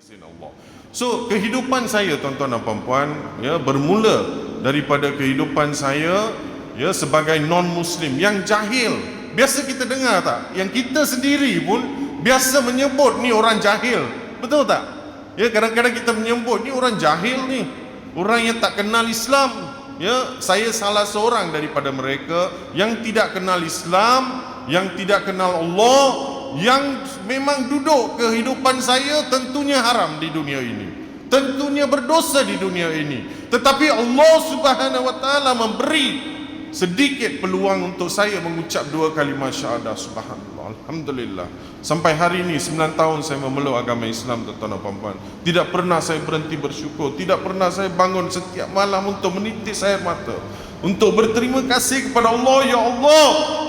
izin Allah. So kehidupan saya tuan-tuan dan puan-puan ya bermula daripada kehidupan saya ya sebagai non-muslim yang jahil. Biasa kita dengar tak? Yang kita sendiri pun biasa menyebut ni orang jahil. Betul tak? Ya, kadang-kadang kita menyebut ni orang jahil ni, orang yang tak kenal Islam. Ya, saya salah seorang daripada mereka yang tidak kenal Islam, yang tidak kenal Allah, yang memang duduk kehidupan saya tentunya haram di dunia ini, tentunya berdosa di dunia ini. Tetapi Allah Subhanahu wa taala memberi sedikit peluang untuk saya mengucap dua kalimah syahadah subhanallah, alhamdulillah. Sampai hari ini 9 tahun saya memeluk agama Islam, tuan-tuan dan puan-puan. Tidak pernah saya berhenti bersyukur, tidak pernah saya bangun setiap malam untuk menitis air mata, untuk berterima kasih kepada Allah. Ya Allah,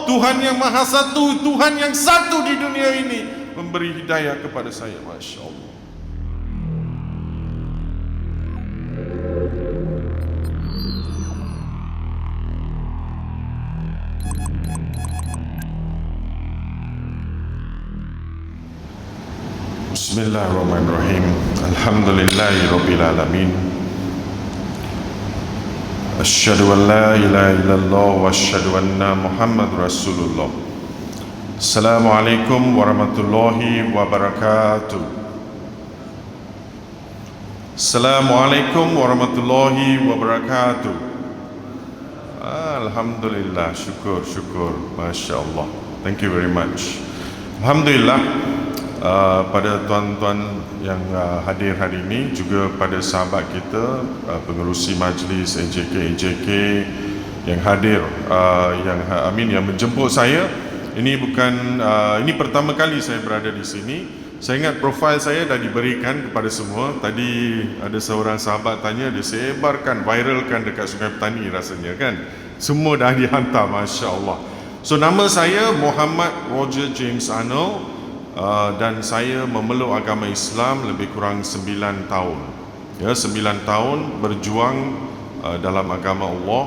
Tuhan yang Maha Satu, Tuhan yang satu di dunia ini memberi hidayah kepada saya. Masya Allah. Bismillahirrahmanirrahim. Alhamdulillahirabbil alamin. Asyhadu an la ilaha illallah wa asyhadu anna Muhammad Rasulullah. Assalamualaikum warahmatullahi wabarakatuh. Assalamualaikum warahmatullahi wabarakatuh. Alhamdulillah, syukur. Masya Allah. Thank you very much. Alhamdulillah. Pada tuan-tuan yang hadir hari ini, juga pada sahabat kita pengerusi majlis AJK yang hadir, yang menjemput saya. Ini bukan ini pertama kali saya berada di sini. Saya ingat profil saya dah diberikan kepada semua. Tadi ada seorang sahabat tanya, dia sebarkan, viralkan dekat Sungai Petani rasanya kan. Semua dah dihantar, Masya Allah. So nama saya Muhammad Roger James Arnold. Dan saya memeluk agama Islam lebih kurang 9 tahun. Ya, 9 tahun berjuang dalam agama Allah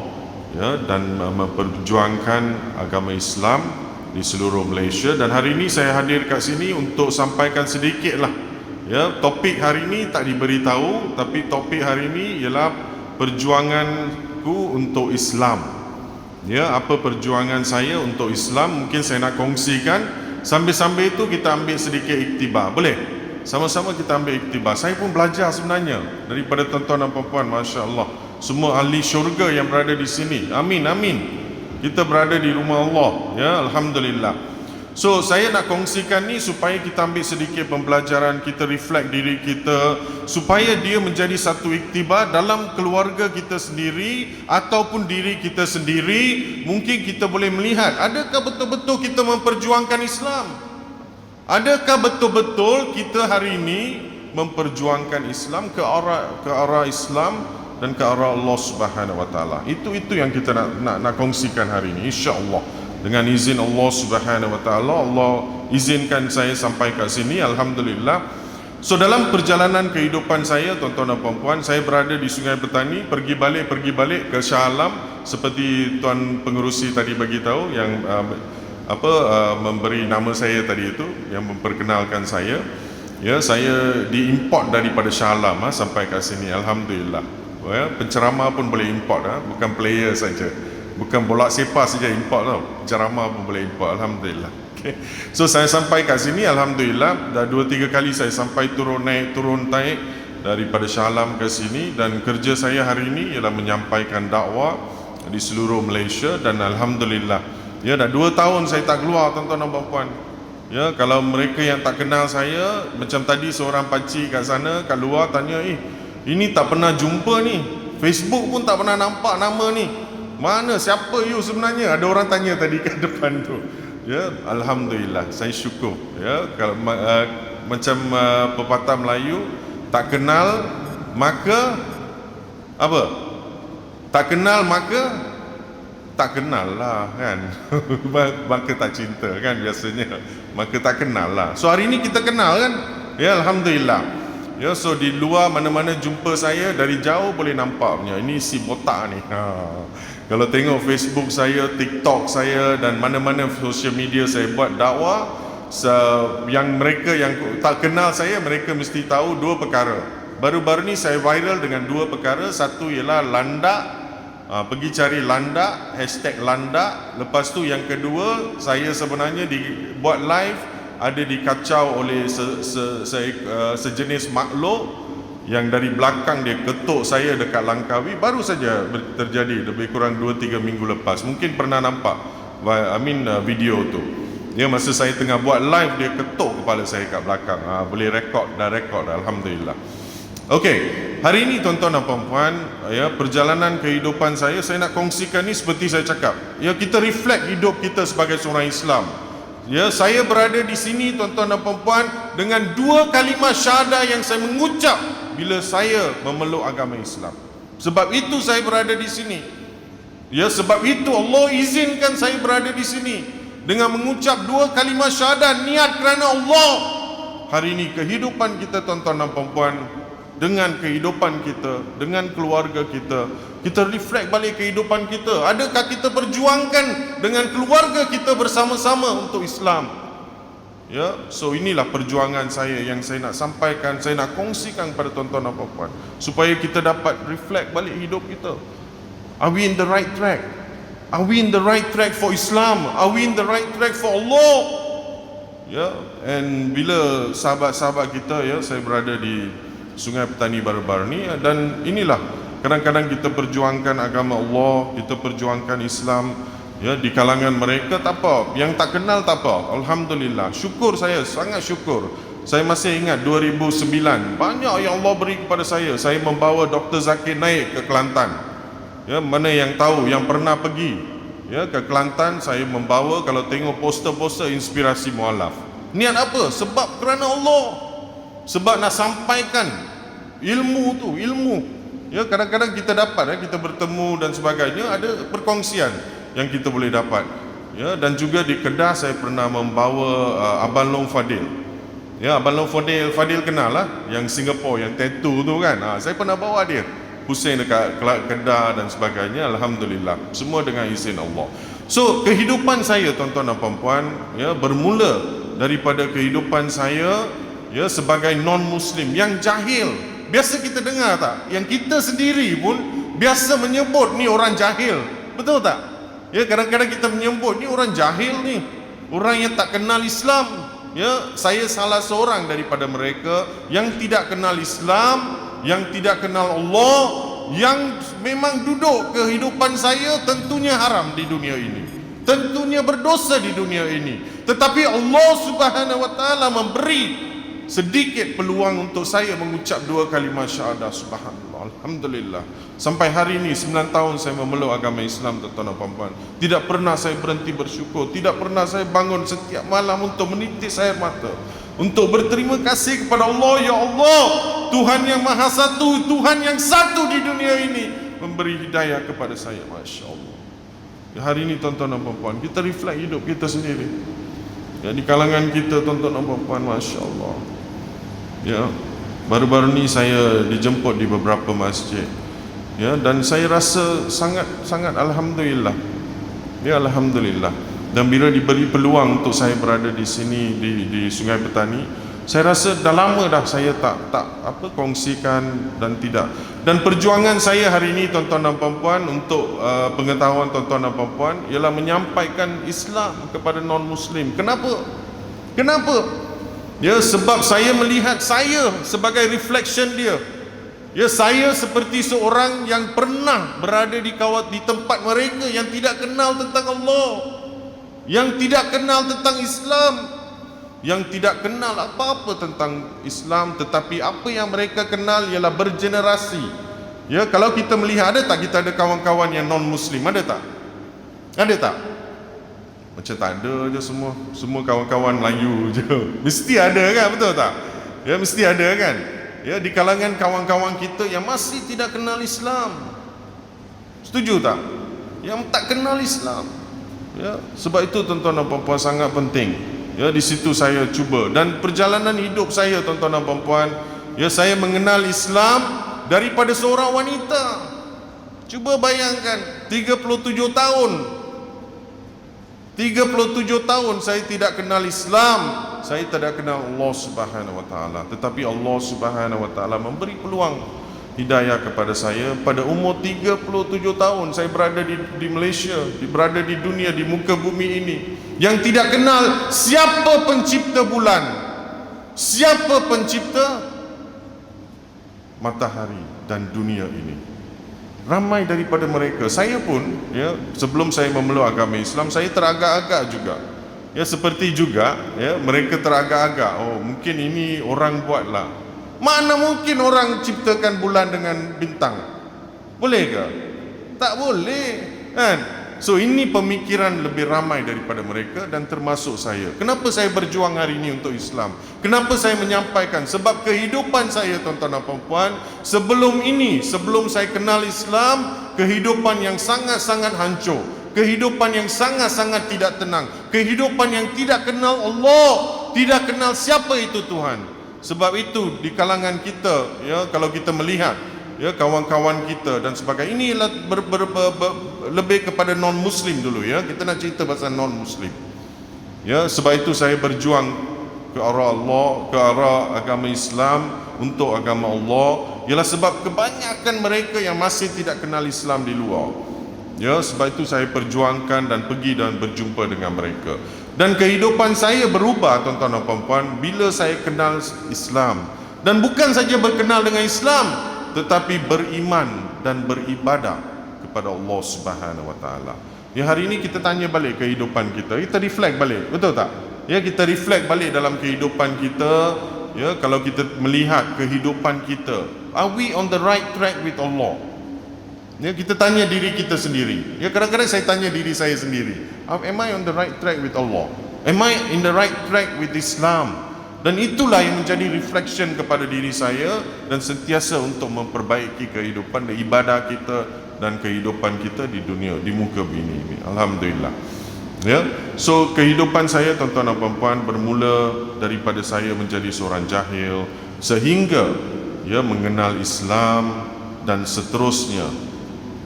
ya, dan memperjuangkan agama Islam di seluruh Malaysia. Dan hari ini saya hadir kat sini untuk sampaikan sedikit lah. Ya, topik hari ini tak diberitahu, tapi topik hari ini ialah perjuanganku untuk Islam. Ya, apa perjuangan saya untuk Islam? Mungkin saya nak kongsikan. Sambil-sambil itu kita ambil sedikit iktibar. Boleh? Sama-sama kita ambil iktibar. Saya pun belajar sebenarnya daripada tuan-tuan dan puan-puan. Masya Allah. Semua ahli syurga yang berada di sini. Amin. Kita berada di rumah Allah. Ya, alhamdulillah. So saya nak kongsikan ni supaya kita ambil sedikit pembelajaran, kita reflect diri kita, supaya dia menjadi satu iktibar dalam keluarga kita sendiri ataupun diri kita sendiri. Mungkin kita boleh melihat, adakah betul-betul kita memperjuangkan Islam? Adakah betul-betul kita hari ini memperjuangkan Islam ke arah Islam dan ke arah Allah Subhanahu wa taala? Itu yang kita nak kongsikan hari ini, insya-Allah. Dengan izin Allah Subhanahu wa taala, Allah izinkan saya sampai kat sini, alhamdulillah. So dalam perjalanan kehidupan saya, tuan-tuan dan puan-puan, saya berada di Sungai Petani, pergi balik ke Shah Alam, seperti tuan pengerusi tadi bagi tahu yang memberi nama saya tadi itu, yang memperkenalkan saya. Ya, saya diimport daripada Shah Alam sampai kat sini, alhamdulillah. Ya, penceramah pun boleh import, bukan player saja. Bukan bola sepak saja import tau, ceramah pun boleh import, alhamdulillah. Okay. So saya sampai kat sini, alhamdulillah. Dah 2-3 kali saya sampai turun naik daripada Shah Alam ke sini. Dan kerja saya hari ini ialah menyampaikan dakwah di seluruh Malaysia. Dan alhamdulillah, ya, dah 2 tahun saya tak keluar, tuan-tuan dan puan-puan. Ya, kalau mereka yang tak kenal saya, macam tadi seorang pakcik kat sana, kat luar tanya, ini tak pernah jumpa ni, Facebook pun tak pernah nampak nama ni. Mana, siapa you sebenarnya? Ada orang tanya tadi kat depan tu. Ya, alhamdulillah, saya syukur. Ya, kalau macam pepatah Melayu, tak kenal maka apa? Tak kenal maka tak kenal lah kan. Maka tak cinta kan biasanya. Maka tak kenal lah. So hari ni kita kenal kan? Ya, alhamdulillah. Ya, so di luar mana-mana jumpa saya dari jauh boleh nampak punya, ini si botak ni. Kalau tengok Facebook saya, TikTok saya dan mana-mana social media saya buat dakwah, Yang mereka yang tak kenal saya, mereka mesti tahu dua perkara. Baru-baru ni saya viral dengan dua perkara. Satu ialah landak, pergi cari landak, hashtag landak. Lepas tu yang kedua, saya sebenarnya dibuat live, ada dikacau oleh sejenis makhluk yang dari belakang dia ketuk saya dekat Langkawi. Baru saja terjadi lebih kurang 2-3 minggu lepas. Mungkin pernah nampak video tu. Ya, masa saya tengah buat live, dia ketuk kepala saya kat belakang. Boleh rekod dah, alhamdulillah. Okey, hari ini tuan-tuan dan puan-puan, ya, perjalanan kehidupan saya nak kongsikan ni seperti saya cakap. Ya, kita reflect hidup kita sebagai seorang Islam. Ya, saya berada di sini tuan-tuan dan puan-puan dengan dua kalimah syahadah yang saya mengucap bila saya memeluk agama Islam. Sebab itu saya berada di sini. Ya, sebab itu Allah izinkan saya berada di sini dengan mengucap dua kalimah syahadah, niat kerana Allah. Hari ini kehidupan kita tuan-tuan dan puan-puan, dengan kehidupan kita, dengan keluarga kita, kita reflect balik kehidupan kita. Adakah kita perjuangkan dengan keluarga kita bersama-sama untuk Islam? Ya, so inilah perjuangan saya yang saya nak sampaikan, saya nak kongsikan kepada tuan-tuan dan puan-puan, supaya kita dapat reflect balik hidup kita. Are we in the right track? Are we in the right track for Islam? Are we in the right track for Allah? Ya, and bila sahabat-sahabat kita, ya, saya berada di Sungai Petani baru-baru ni, dan inilah kadang-kadang kita perjuangkan agama Allah, kita perjuangkan Islam, ya, di kalangan mereka tak apa, yang tak kenal tak apa. Alhamdulillah, syukur, saya sangat syukur. Saya masih ingat 2009, banyak yang Allah beri kepada saya. Saya membawa Dr. Zakir naik ke Kelantan. Ya, mana yang tahu, yang pernah pergi, ya, ke Kelantan, saya membawa, kalau tengok poster-poster inspirasi mualaf. Niat apa? Sebab kerana Allah. Sebab nak sampaikan ilmu tu, ilmu. Ya, kadang-kadang kita dapat, ya, kita bertemu dan sebagainya, ada perkongsian yang kita boleh dapat. Ya, dan juga di Kedah saya pernah membawa Abang Long Fadil. Ya, Abang Long Fadil kenal lah, yang Singapore, yang tattoo tu kan. Saya pernah bawa dia pusing dekat Kedah dan sebagainya. Alhamdulillah, semua dengan izin Allah. So, kehidupan saya tuan-tuan dan puan-puan, ya, bermula daripada kehidupan saya, ya, sebagai non-Muslim yang jahil. Biasa kita dengar tak? Yang kita sendiri pun biasa menyebut ni orang jahil. Betul tak? Ya, kadang-kadang kita menyebut ni orang jahil ni, orang yang tak kenal Islam. Ya, saya salah seorang daripada mereka yang tidak kenal Islam, yang tidak kenal Allah, yang memang duduk kehidupan saya tentunya haram di dunia ini, tentunya berdosa di dunia ini. Tetapi Allah Subhanahu wa taala memberi sedikit peluang untuk saya mengucap dua kalimah syahadah. Subhanallah, alhamdulillah. Sampai hari ini 9 tahun saya memeluk agama Islam, tuan-tuan dan puan-puan. Tidak pernah saya berhenti bersyukur, tidak pernah saya bangun setiap malam untuk menitis air mata, untuk berterima kasih kepada Allah. Ya Allah, Tuhan yang Maha Satu, Tuhan yang satu di dunia ini, memberi hidayah kepada saya. Masya Allah. Ya, hari ini tuan-tuan dan puan-puan, kita reflect hidup kita sendiri. Ya, di kalangan kita tuan-tuan dan puan-puan, Masya Allah. Ya, baru-baru ni saya dijemput di beberapa masjid. Ya, dan saya rasa sangat alhamdulillah. Ya, alhamdulillah. Dan bila diberi peluang untuk saya berada di sini di Sungai Petani, saya rasa dah lama dah saya tak kongsikan dan tidak. Dan perjuangan saya hari ini tuan-tuan dan puan-puan, untuk pengetahuan tuan-tuan dan puan-puan, ialah menyampaikan Islam kepada non-Muslim. Kenapa? Ya, sebab saya melihat saya sebagai reflection dia. Ya, saya seperti seorang yang pernah berada di tempat mereka yang tidak kenal tentang Allah, yang tidak kenal tentang Islam, yang tidak kenal apa-apa tentang Islam. Tetapi apa yang mereka kenal ialah bergenerasi. Ya, kalau kita melihat, ada tak kita ada kawan-kawan yang non-Muslim? Ada tak? Ada tak? Macam tak ada je semua kawan-kawan Melayu je. Mesti ada kan, betul tak? Ya, mesti ada kan? Ya, di kalangan kawan-kawan kita yang masih tidak kenal Islam. Setuju tak? Yang tak kenal Islam. Ya, sebab itu tuan-tuan dan puan-puan sangat penting. Ya, di situ saya cuba, dan perjalanan hidup saya tuan-tuan dan puan-puan, ya, saya mengenal Islam daripada seorang wanita. Cuba bayangkan, 37 tahun 37 tahun saya tidak kenal Islam, saya tidak kenal Allah Subhanahu wa taala. Tetapi Allah Subhanahu wa taala memberi peluang hidayah kepada saya. Pada umur 37 tahun saya berada di Malaysia, berada di dunia, di muka bumi ini, yang tidak kenal siapa pencipta bulan, siapa pencipta matahari dan dunia ini. Ramai daripada mereka, saya pun ya, sebelum saya memeluk agama Islam, saya teragak-agak juga. Ya, seperti juga ya, mereka teragak-agak, oh mungkin ini orang buatlah. Mana mungkin orang ciptakan bulan dengan bintang? Boleh ke? Tak boleh, kan? So ini pemikiran lebih ramai daripada mereka dan termasuk saya. Kenapa saya berjuang hari ini untuk Islam? Kenapa saya menyampaikan? Sebab kehidupan saya, tuan-tuan dan puan-puan, sebelum ini, sebelum saya kenal Islam, kehidupan yang sangat-sangat hancur, kehidupan yang sangat-sangat tidak tenang, kehidupan yang tidak kenal Allah, tidak kenal siapa itu Tuhan. Sebab itu di kalangan kita, ya, kalau kita melihat ya kawan-kawan kita dan sebagainya, ini lebih kepada non-Muslim dulu ya. Kita nak cerita pasal non-Muslim. Ya, sebab itu saya berjuang ke arah Allah, ke arah agama Islam, untuk agama Allah. Ialah sebab kebanyakan mereka yang masih tidak kenal Islam di luar. Ya, sebab itu saya perjuangkan dan pergi dan berjumpa dengan mereka. Dan kehidupan saya berubah, tuan-tuan dan puan-puan, bila saya kenal Islam. Dan bukan saja berkenal dengan Islam, tetapi beriman dan beribadah kepada Allah Subhanahu wa taala. Ya, hari ini kita tanya balik kehidupan kita. Kita reflect balik, betul tak? Ya, kita reflect balik dalam kehidupan kita. Ya, kalau kita melihat kehidupan kita, are we on the right track with Allah? Ya, kita tanya diri kita sendiri. Ya, kadang-kadang saya tanya diri saya sendiri, am I on the right track with Allah? Am I in the right track with Islam? Dan itulah yang menjadi reflection kepada diri saya, dan sentiasa untuk memperbaiki kehidupan dan ibadah kita dan kehidupan kita di dunia, di muka bumi ini. Alhamdulillah. Ya, so kehidupan saya, tuan-tuan dan puan-puan, bermula daripada saya menjadi seorang jahil sehingga ya mengenal Islam, dan seterusnya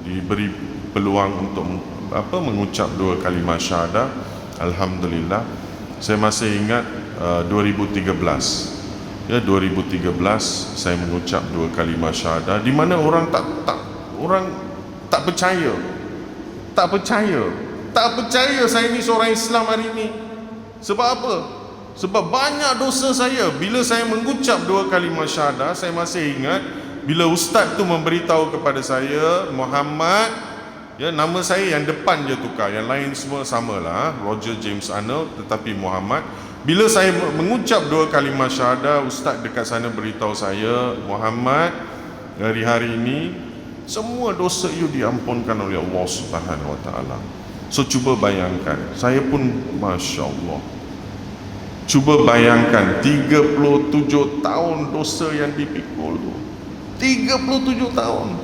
diberi peluang untuk mengucap 2 kalimah syahadah. Alhamdulillah. Saya masih ingat 2013 ya, 2013 saya mengucap 2 kalimah syahadah, di mana orang tak percaya saya ni seorang Islam hari ini. Sebab apa? Sebab banyak dosa saya. Bila saya mengucap 2 kalimah syahadah, saya masih ingat bila ustaz tu memberitahu kepada saya, Muhammad, ya, nama saya yang depan je tukar, yang lain semua samalah, Roger James Arnold, tetapi Muhammad. Bila saya mengucap 2 kalimah syahadah, ustaz dekat sana beritahu saya, Muhammad, dari hari ini semua dosa you diampunkan oleh Allah Subhanahu wa taala. So cuba bayangkan, saya pun masya-Allah, cuba bayangkan 37 tahun dosa yang dipikul tu. 37 tahun.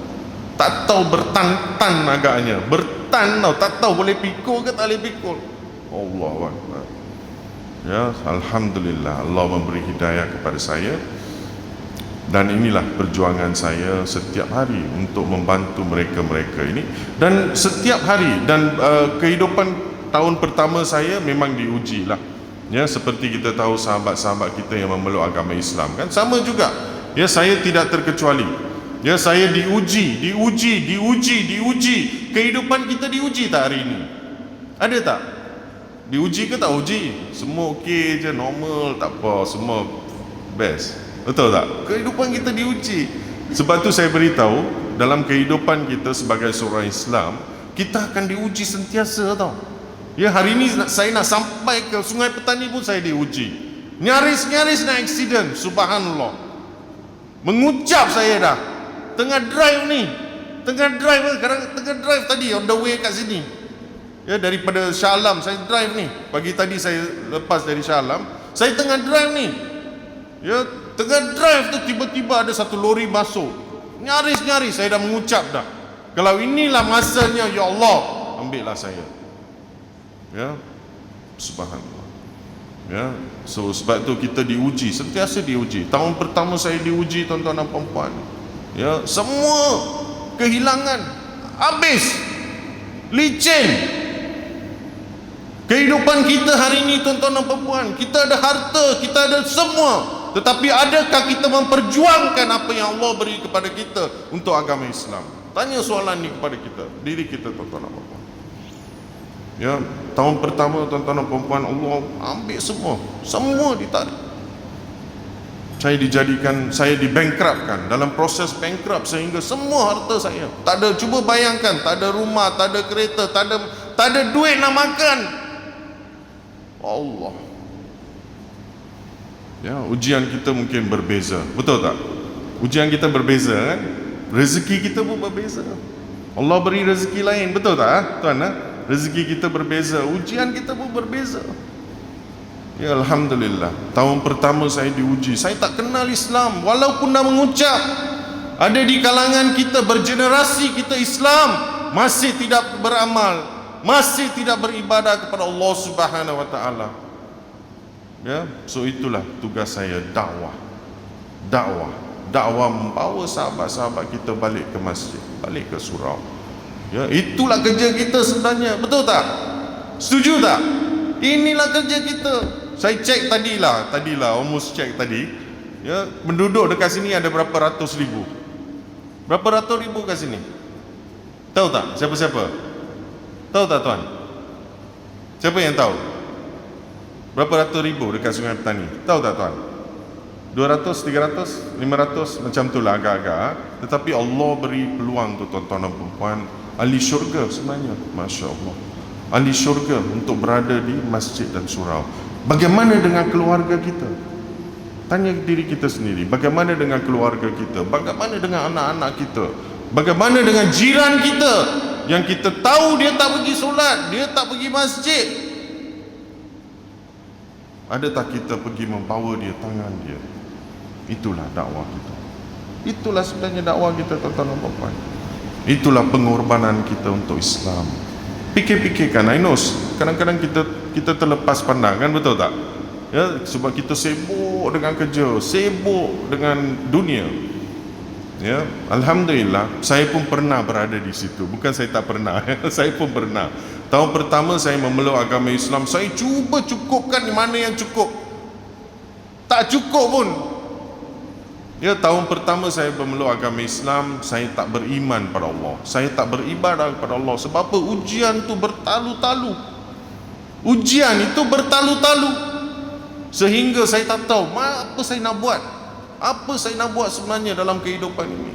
Tak tahu bertan-tan agaknya. Bertan tau, tak tahu boleh pikul ke tak boleh pikul. Allahu Akbar. Ya, alhamdulillah Allah memberi hidayah kepada saya. Dan inilah perjuangan saya setiap hari untuk membantu mereka-mereka ini. Dan setiap hari, dan kehidupan tahun pertama saya memang diuji lah. Ya, seperti kita tahu sahabat-sahabat kita yang memeluk agama Islam kan, sama juga. Ya, saya tidak terkecuali. Ya, saya diuji. Kehidupan kita diuji tak hari ini? Ada tak? Diuji ke tak uji? Semua okey je, normal, tak apa, semua best. Betul tak? Kehidupan kita diuji. Sebab tu saya beritahu, dalam kehidupan kita sebagai seorang Islam, kita akan diuji sentiasa tau. Ya, hari ini saya nak sampai ke Sungai Petani pun saya diuji. Nyaris nak accident, subhanallah. Mengucap saya dah tengah drive tadi on the way kat sini. Ya, daripada Shah Alam saya drive ni. Pagi tadi saya lepas dari Shah Alam, saya tengah drive ni. Ya, tengah drive tu tiba-tiba ada satu lori masuk. Nyaris saya dah mengucap dah, kalau inilah masanya, ya Allah, ambillah saya. Ya, subhanallah. Ya, so sebab tu kita diuji, sentiasa diuji. Tahun pertama saya diuji, tuan-tuan dan puan-puan. Ya, semua kehilangan, habis, licin. Kehidupan kita hari ini tuan-tuan dan puan, kita ada harta, kita ada semua, tetapi adakah kita memperjuangkan apa yang Allah beri kepada kita untuk agama Islam? Tanya soalan ni kepada kita, diri kita tuan-tuan dan puan. Ya, tahun pertama tuan-tuan dan puan, Allah ambil semua ditarik. Saya dibankruptkan, dalam proses bankrupt sehingga semua harta saya tak ada. Cuba bayangkan, tak ada rumah, tak ada kereta, tak ada duit nak makan. Allah. Ya, ujian kita mungkin berbeza, betul tak? Ujian kita berbeza kan? Rezeki kita pun berbeza. Allah beri rezeki lain, betul tak tuan? Rezeki kita berbeza, ujian kita pun berbeza. Ya, Alhamdulillah, tahun pertama saya diuji. Saya tak kenal Islam, walaupun dah mengucap. Ada di kalangan kita, bergenerasi kita Islam, masih tidak beramal, masih tidak beribadah kepada Allah Subhanahu wa taala. Ya, so itulah tugas saya, dakwah membawa sahabat-sahabat kita balik ke masjid, balik ke surau. Ya, itulah kerja kita sebenarnya, betul tak? Setuju tak? Inilah kerja kita. Saya cek tadilah almost cek tadi. Ya, penduduk dekat sini ada berapa ratus ribu? Berapa ratus ribu kat sini? Tahu tak siapa-siapa? Tahu tak tuan? Siapa yang tahu? Berapa ratus ribu dekat Sungai Petani? Tahu tak tuan? 200, 300, 500 macam itulah agak-agak. Tetapi Allah beri peluang tu tuan-tuan dan puan, ahli syurga sebenarnya, masya-Allah. Ahli syurga untuk berada di masjid dan surau. Bagaimana dengan keluarga kita? Tanya diri kita sendiri, bagaimana dengan keluarga kita? Bagaimana dengan anak-anak kita? Bagaimana dengan jiran kita yang kita tahu dia tak pergi solat, dia tak pergi masjid? Adakah kita pergi membawa dia, tangan dia? Itulah dakwah kita. Itulah sebenarnya dakwah kita tuan-tuan dan puan. Itulah pengorbanan kita untuk Islam. Fikir-fikirkan, I know kadang-kadang kita terlepas pandangan, betul tak? Ya, sebab kita sibuk dengan kerja, sibuk dengan dunia. Ya, alhamdulillah, saya pun pernah berada di situ. Bukan saya tak pernah, saya pun pernah. Tahun pertama saya memeluk agama Islam, saya cuba cukupkan mana yang cukup. Tak cukup pun. Ya, tahun pertama saya memeluk agama Islam, saya tak beriman pada Allah. Saya tak beribadah kepada Allah. Sebab apa? Ujian tu bertalu-talu. Ujian itu bertalu-talu. Sehingga saya tak tahu apa saya nak buat. Apa saya nak buat sebenarnya dalam kehidupan ini.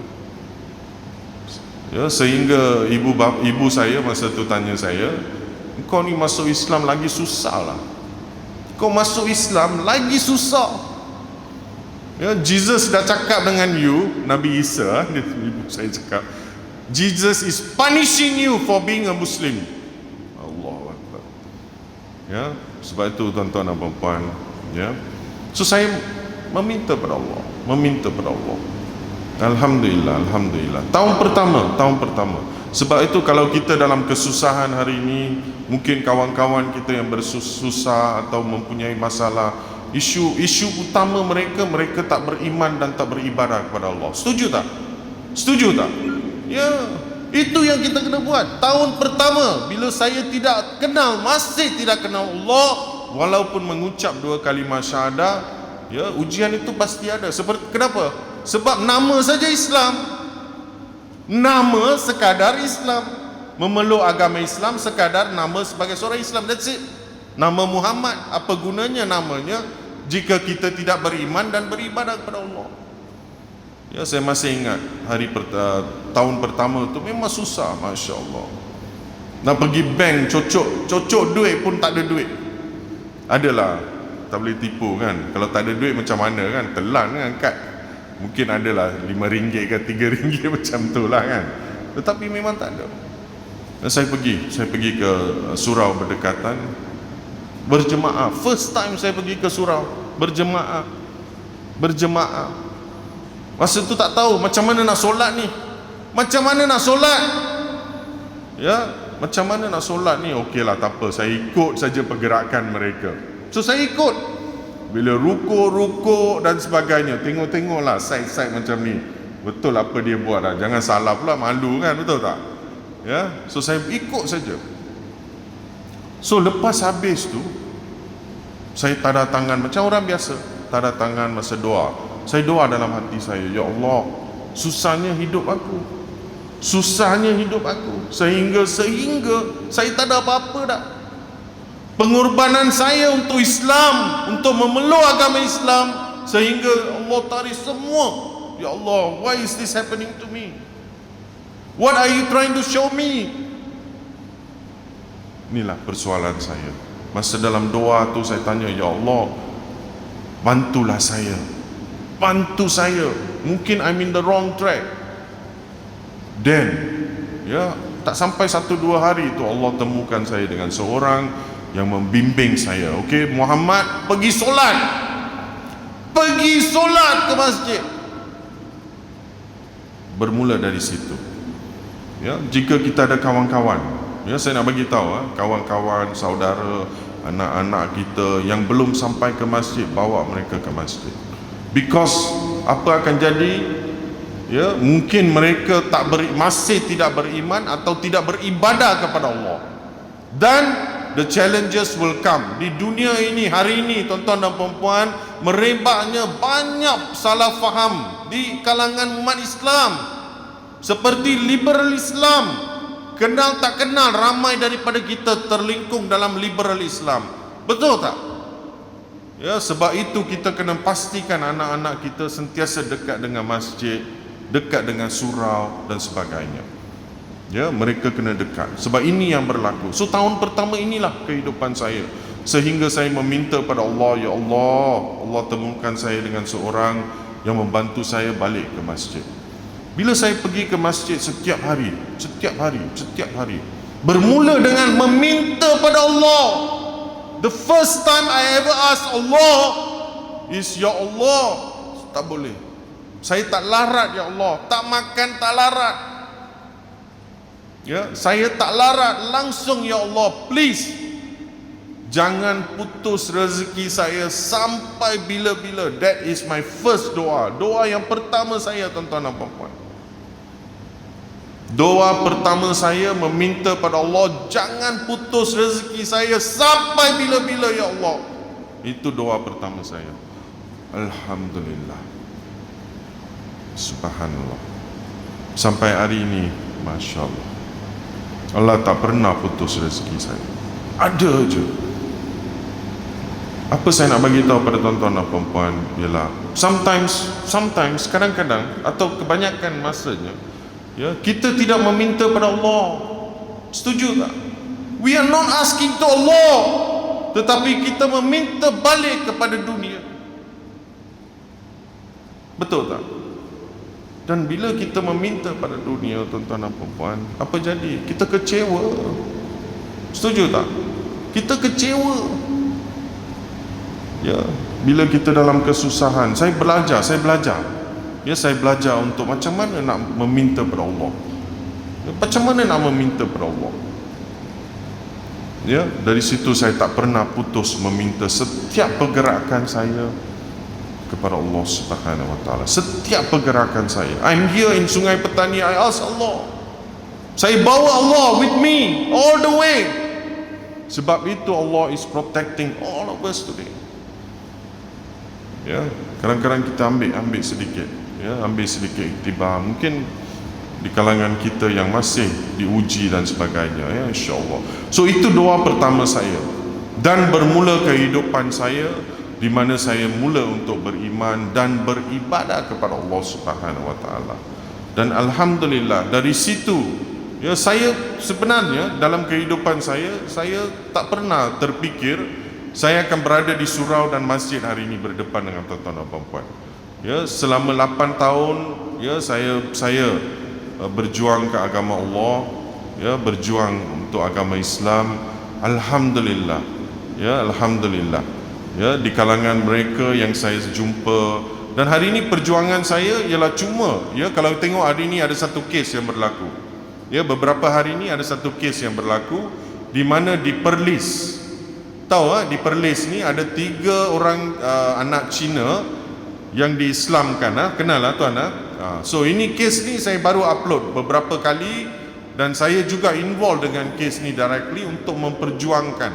Ya, sehingga ibu saya masa tu tanya saya, "Kau ni masuk Islam lagi susah lah. Kau masuk Islam lagi susah. Ya, Jesus dah cakap dengan you, Nabi Isa," ibu saya cakap, "Jesus is punishing you for being a Muslim." Allahu Akbar. Ya, sebab itu tuan-tuan dan puan, ya. So saya meminta pada Allah. Alhamdulillah. Tahun pertama. Sebab itu kalau kita dalam kesusahan hari ini, mungkin kawan-kawan kita yang bersusah atau mempunyai masalah, isu utama mereka tak beriman dan tak beribadah kepada Allah. Setuju tak? Ya, itu yang kita kena buat. Tahun pertama bila saya masih tidak kenal Allah, walaupun mengucap 2 kalimah syahadah, ya, ujian itu pasti ada. Kenapa? Sebab nama saja Islam. Nama sekadar Islam. Memeluk agama Islam sekadar nama sebagai seorang Islam. That's it. Nama Muhammad, apa gunanya namanya jika kita tidak beriman dan beribadah kepada Allah? Ya, saya masih ingat tahun pertama itu memang susah, Masya Allah. Nak pergi bank cocok duit pun tak ada duit. Adalah, tak boleh tipu kan. Kalau tak ada duit macam mana kan, telan kan kad. Mungkin adalah RM5 ke RM3 macam tu lah kan. Tetapi memang tak ada. Dan saya pergi ke surau berdekatan, berjemaah. First time saya pergi ke surau berjemaah. Masa tu tak tahu macam mana nak solat ni. Macam mana nak solat ni? Okeylah, tak apa, saya ikut saja pergerakan mereka. So saya ikut. Bila rukuk dan sebagainya, tengoklah side macam ni. Betul apa dia buat lah. Jangan salah pula, malu kan, betul tak? Ya, so saya ikut saja. So lepas habis tu, saya tanda tangan macam orang biasa, tanda tangan masa doa. Saya doa dalam hati saya, ya Allah, susahnya hidup aku, sehingga saya tak ada apa-apa dah. Pengorbanan saya untuk Islam, untuk memeluk agama Islam, sehingga Allah tarik semua. Ya Allah, why is this happening to me? What are you trying to show me? Inilah persoalan saya. Masa dalam doa tu saya tanya, ya Allah, bantulah saya, bantu saya. Mungkin I'm in the wrong track. Then, ya, tak sampai 1-2 hari tu Allah temukan saya dengan seorang yang membimbing saya. Okey, Muhammad, pergi solat ke masjid. Bermula dari situ. Ya, jika kita ada kawan-kawan, ya, saya nak bagi tahu, kawan-kawan, saudara, anak-anak kita yang belum sampai ke masjid, bawa mereka ke masjid. Because apa akan jadi? Ya, mungkin mereka masih tidak beriman atau tidak beribadah kepada Allah. Dan the challenges will come. Di dunia ini, hari ini, tuan-tuan dan puan-puan, merebaknya banyak salah faham di kalangan umat Islam. Seperti liberal Islam. Kenal tak kenal, ramai daripada kita terlingkung dalam liberal Islam. Betul tak? Ya, sebab itu kita kena pastikan anak-anak kita sentiasa dekat dengan masjid, dekat dengan surau dan sebagainya. Ya, mereka kena dekat. Sebab ini yang berlaku. So tahun pertama inilah kehidupan saya, sehingga saya meminta pada Allah, ya Allah, Allah temukan saya dengan seorang yang membantu saya balik ke masjid. Bila saya pergi ke masjid setiap hari, bermula dengan meminta pada Allah. The first time I ever ask Allah is, ya Allah, tak boleh, saya tak larat, ya Allah, tak makan tak larat. Ya, saya tak larat, langsung, ya Allah, please jangan putus rezeki saya sampai bila-bila. That is my first doa. Doa yang pertama saya, tuan-tuan dan puan-puan. Doa pertama saya meminta pada Allah, jangan putus rezeki saya sampai bila-bila, ya Allah. Itu doa pertama saya. Alhamdulillah, subhanallah, sampai hari ini, Masya Allah, Allah tak pernah putus rezeki saya. Ada je. Apa saya nak bagi tahu pada tuan-tuan dan puan-puan ialah sometimes, kadang-kadang atau kebanyakan masanya, ya, kita tidak meminta pada Allah. Setuju tak? We are not asking to Allah, tetapi kita meminta balik kepada dunia. Betul tak? Dan bila kita meminta pada dunia, tuan-tuan dan puan-puan, apa jadi? Kita kecewa. Setuju tak? Kita kecewa. Ya, bila kita dalam kesusahan, saya belajar. Ya, saya belajar untuk macam mana nak meminta pada Allah. Ya, macam mana nak meminta pada Allah. Ya, dari situ saya tak pernah putus meminta setiap pergerakan saya kepada Allah Subhanahu Wa Taala. Setiap pergerakan saya. I'm here in Sungai Petani, I ask Allah. Saya bawa Allah with me all the way. Sebab itu Allah is protecting all of us today. Ya, kadang-kadang kita ambil sedikit, ya, ambil sedikit iktibar. Mungkin di kalangan kita yang masih diuji dan sebagainya, ya, insya-Allah. So itu doa pertama saya, dan bermula kehidupan saya di mana saya mula untuk beriman dan beribadah kepada Allah Subhanahu Wa Taala. Dan alhamdulillah dari situ, ya, saya sebenarnya dalam kehidupan saya tak pernah terfikir saya akan berada di surau dan masjid hari ini berdepan dengan tuan-tuan dan puan-puan. Ya, selama 8 tahun, ya, saya berjuang ke agama Allah, ya, berjuang untuk agama Islam. Alhamdulillah. Ya, alhamdulillah. Ya, di kalangan mereka yang saya jumpa, dan hari ini perjuangan saya ialah cuma, ya, kalau tengok hari ini ada satu kes yang berlaku. Ya, beberapa hari ini ada satu kes yang berlaku di mana di Perlis. Tahu, di Perlis ni ada 3 orang anak Cina yang diislamkan. Kenal lah tuan. So ini kes ni saya baru upload beberapa kali dan saya juga involved dengan kes ni directly untuk memperjuangkan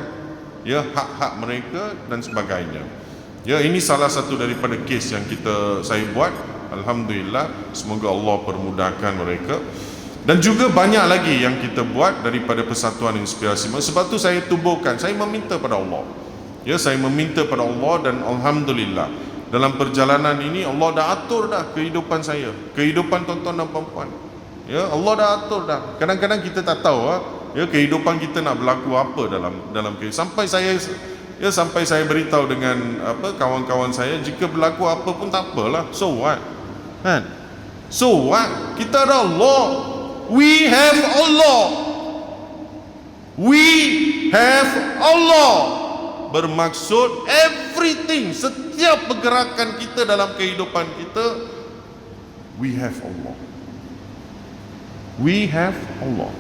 ya hak-hak mereka dan sebagainya. Ya, ini salah satu daripada kes yang saya buat. Alhamdulillah, semoga Allah permudahkan mereka. Dan juga banyak lagi yang kita buat daripada Persatuan Inspirasi. Sebab tu saya tubuhkan, saya meminta pada Allah. Ya, saya meminta pada Allah, dan alhamdulillah dalam perjalanan ini Allah dah atur dah kehidupan saya, kehidupan tuan-tuan dan puan-puan. Ya, Allah dah atur dah. Kadang-kadang kita tak tahu ya kehidupan kita nak berlaku apa dalam kehidupan. Sampai saya beritahu dengan kawan-kawan saya, jika berlaku apa pun tak apalah. So what? Kan? So what? Kita ada Allah. We have Allah. We have Allah. Bermaksud everything, setiap pergerakan kita dalam kehidupan kita, we have Allah. We have Allah.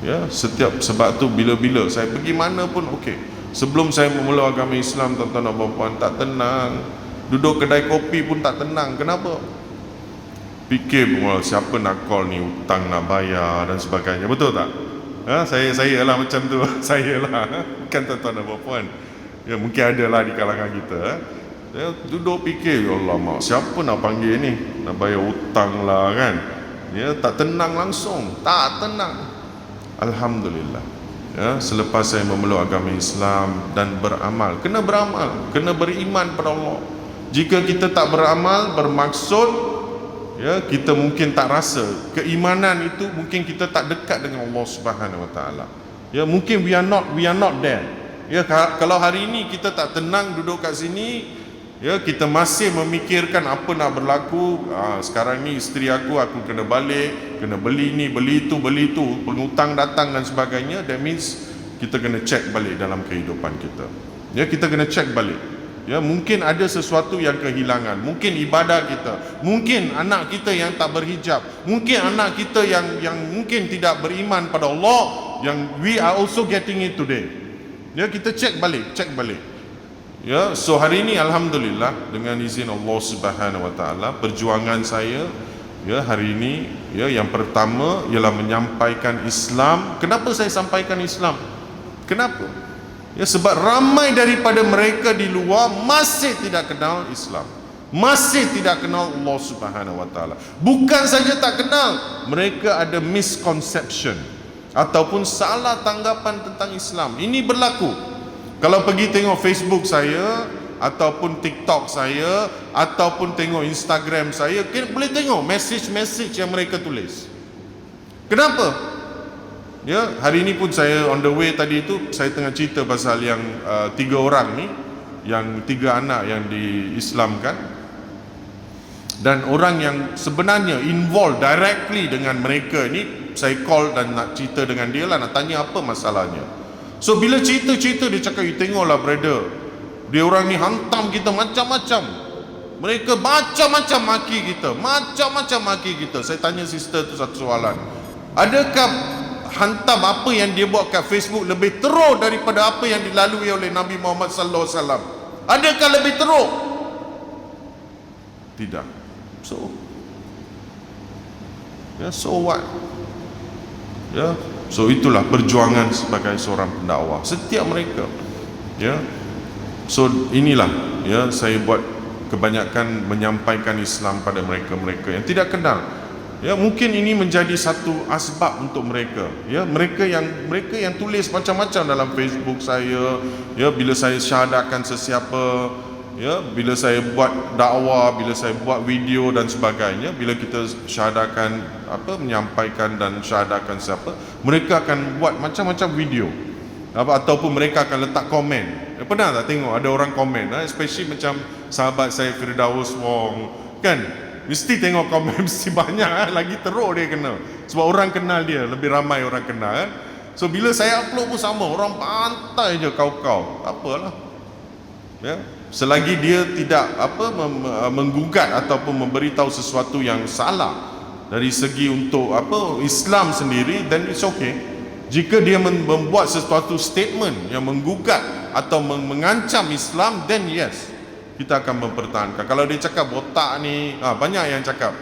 Ya, sebab tu bila-bila saya pergi mana pun okey. Sebelum saya memula agama Islam, tuan-tuan dan puan-puan, tak tenang. Duduk kedai kopi pun tak tenang. Kenapa? Fikir siapa nak call ni, hutang nak bayar dan sebagainya. Betul tak? Saya lah macam tu. Saya lah, bukan tuan-tuan dan puan-puan. Ya, mungkin ada lah di kalangan kita. Saya duduk fikir, ya Allah, mak, siapa nak panggil ni, nak bayar hutang lah kan. Ya, tak tenang langsung. Tak tenang. Alhamdulillah. Ya, selepas saya memeluk agama Islam dan beramal, kena beriman pada Allah. Jika kita tak beramal, bermaksud ya kita mungkin tak rasa keimanan itu, mungkin kita tak dekat dengan Allah Subhanahu Wa Taala. Ya, mungkin we are not there. Ya, kalau hari ini kita tak tenang duduk kat sini, ya, kita masih memikirkan apa nak berlaku. Sekarang ni isteri aku kena balik, kena beli ni, beli itu, penghutang datang dan sebagainya. That means kita kena check balik dalam kehidupan kita. Ya, kita kena check balik. Ya, mungkin ada sesuatu yang kehilangan, mungkin ibadah kita, mungkin anak kita yang tak berhijab, mungkin anak kita yang mungkin tidak beriman pada Allah, yang we are also getting it today. Ya, kita check balik. Ya, so hari ini alhamdulillah dengan izin Allah Subhanahu Wa Taala, perjuangan saya ya hari ini ya yang pertama ialah menyampaikan Islam. Kenapa saya sampaikan Islam? Kenapa? Ya, sebab ramai daripada mereka di luar masih tidak kenal Islam, masih tidak kenal Allah Subhanahu Wa Taala. Bukan saja tak kenal, mereka ada misconception ataupun salah tanggapan tentang Islam. Ini berlaku. Kalau pergi tengok Facebook saya, ataupun TikTok saya, ataupun tengok Instagram saya, boleh tengok message yang mereka tulis. Kenapa? Ya, hari ini pun saya on the way tadi itu, saya tengah cerita pasal yang 3 orang ni, yang 3 anak yang diislamkan, dan orang yang sebenarnya involved directly dengan mereka ni, saya call dan nak cerita dengan dia lah, nak tanya apa masalahnya. So bila cerita-cerita dia cakap, you tengoklah brother, dia orang ni hantam kita macam-macam. Mereka macam-macam maki kita. Saya tanya sister tu satu soalan. Adakah hantam apa yang dia buat kat Facebook lebih teruk daripada apa yang dilalui oleh Nabi Muhammad sallallahu alaihi wasallam? Adakah lebih teruk? Tidak. So what? Ya, so itulah perjuangan sebagai seorang pendakwah setiap mereka. Ya, so inilah ya saya buat kebanyakan menyampaikan Islam pada mereka yang tidak kenal. Ya, mungkin ini menjadi satu asbab untuk mereka. Ya, mereka yang tulis macam-macam dalam Facebook saya. Ya, bila saya syahadatkan sesiapa, ya, bila saya buat dakwah, bila saya buat video dan sebagainya, bila kita syahadatkan menyampaikan dan syahadatkan siapa, mereka akan buat macam-macam video. Ataupun mereka akan letak komen. Pernah tak tengok ada orang komen, especially macam sahabat saya Firdaus Wong, kan? Mesti tengok komen, mesti banyak lagi teruk dia kena. Sebab orang kenal dia, lebih ramai orang kenal. So bila saya upload pun sama, orang pantai je kau-kau. Tak apalah. Ya, selagi dia tidak menggugat ataupun memberitahu sesuatu yang salah dari segi untuk Islam sendiri, then it's okay. Jika dia membuat sesuatu statement yang menggugat atau mengancam Islam, then yes, kita akan mempertahankan. Kalau dia cakap botak ni, banyak yang cakap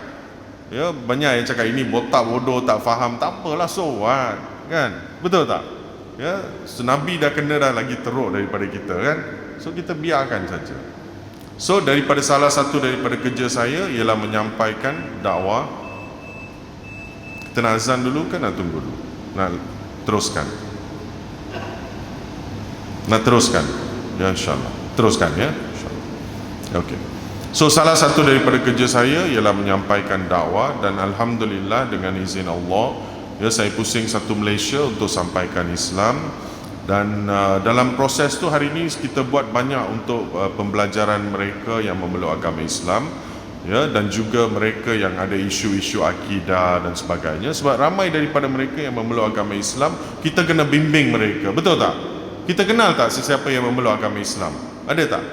Ya, banyak yang cakap ini botak, bodoh, tak faham, tak apalah, so what, kan? Betul tak? Ya, Nabi dah kena dah, lagi teruk daripada kita, kan? So kita biarkan saja. So daripada salah satu daripada kerja saya ialah menyampaikan dakwah. Kita nak azan dulu kan, nak tunggu dulu? Nak teruskan? Nak teruskan? Ya, insyaAllah teruskan, ya, insyaAllah. Okey. So salah satu daripada kerja saya ialah menyampaikan dakwah, dan alhamdulillah dengan izin Allah, ya, saya pusing satu Malaysia untuk sampaikan Islam. Dan dalam proses tu hari ini kita buat banyak untuk pembelajaran mereka yang memeluk agama Islam, ya, dan juga mereka yang ada isu-isu akidah dan sebagainya. Sebab ramai daripada mereka yang memeluk agama Islam, kita kena bimbing mereka, betul tak? Kita kenal tak sesiapa yang memeluk agama Islam? Ada tak?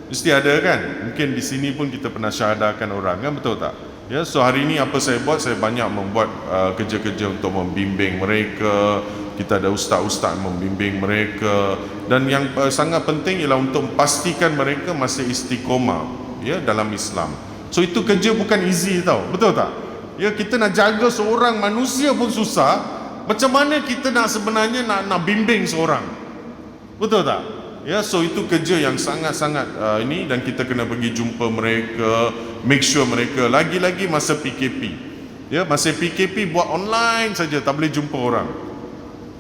Mesti ada, kan? Mungkin di sini pun kita pernah syahadakan orang, kan, betul tak? Ya, so hari ini apa saya buat? Saya banyak membuat kerja-kerja untuk membimbing mereka. Kita ada ustaz-ustaz membimbing mereka, dan yang sangat penting ialah untuk pastikan mereka masih istiqomah, ya, dalam Islam. So itu kerja bukan easy tau, betul tak? Ya, kita nak jaga seorang manusia pun susah, macam mana kita nak sebenarnya nak bimbing seorang, betul tak? Ya, so itu kerja yang sangat-sangat ini, dan kita kena pergi jumpa mereka, make sure mereka, lagi-lagi masa PKP. Ya, masa PKP buat online saja, tak boleh jumpa orang.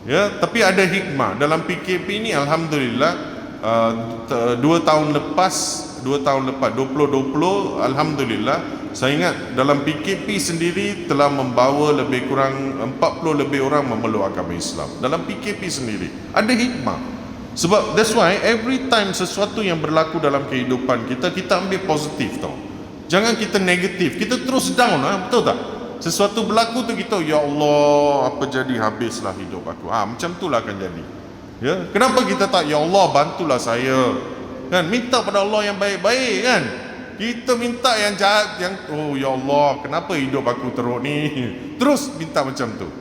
Ya, tapi ada hikmah dalam PKP ni, alhamdulillah. 2 tahun lepas 2020, alhamdulillah, saya ingat dalam PKP sendiri telah membawa lebih kurang 40 lebih orang memeluk agama Islam dalam PKP sendiri. Ada hikmah. Sebab that's why every time sesuatu yang berlaku dalam kehidupan kita, kita ambil positif tau. Jangan kita negatif, kita terus down, betul tak? Sesuatu berlaku tu kita, ya Allah, apa jadi, habislah hidup aku. Macam itulah akan jadi. Ya, kenapa kita tak, ya Allah, bantulah saya. Kan, minta pada Allah yang baik-baik, kan? Kita minta yang jahat, yang oh ya Allah, kenapa hidup aku teruk ni? Terus minta macam tu.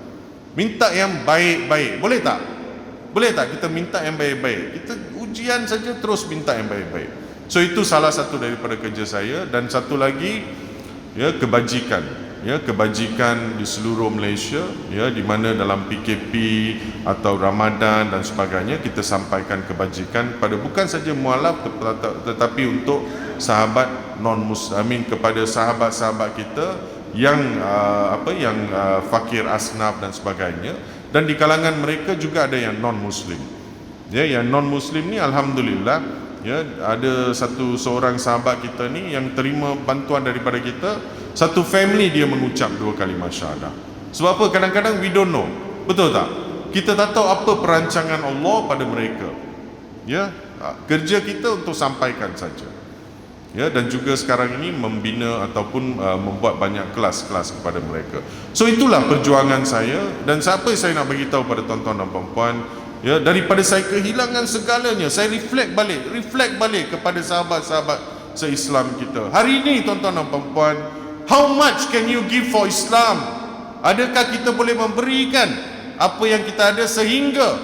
Minta yang baik-baik. Boleh tak? Boleh tak kita minta yang baik-baik? Kita ujian saja terus minta yang baik-baik. So itu salah satu daripada kerja saya. Dan satu lagi, ya, kebajikan. Ya, kebajikan di seluruh Malaysia, ya, di mana dalam PKP atau Ramadan dan sebagainya, kita sampaikan kebajikan pada bukan saja mualaf, tetapi untuk sahabat non-muslimin, kepada sahabat-sahabat kita yang fakir, asnaf dan sebagainya. Dan di kalangan mereka juga ada yang non-muslim. Ya, yang non-muslim ni alhamdulillah, ya, ada seorang sahabat kita ni yang terima bantuan daripada kita. Satu family dia mengucap 2 kalimah syahadah. Sebab apa? Kadang-kadang we don't know. Betul tak? Kita tak tahu apa perancangan Allah pada mereka. Ya, kerja kita untuk sampaikan saja. Ya, dan juga sekarang ini membina ataupun membuat banyak kelas-kelas kepada mereka. So itulah perjuangan saya. Dan siapa saya nak bagi tahu pada tuan-tuan dan puan-puan, ya, daripada saya kehilangan segalanya, saya reflect balik kepada sahabat-sahabat se-Islam kita. Hari ini tuan-tuan dan puan-puan, how much can you give for Islam? Adakah kita boleh memberikan apa yang kita ada, sehingga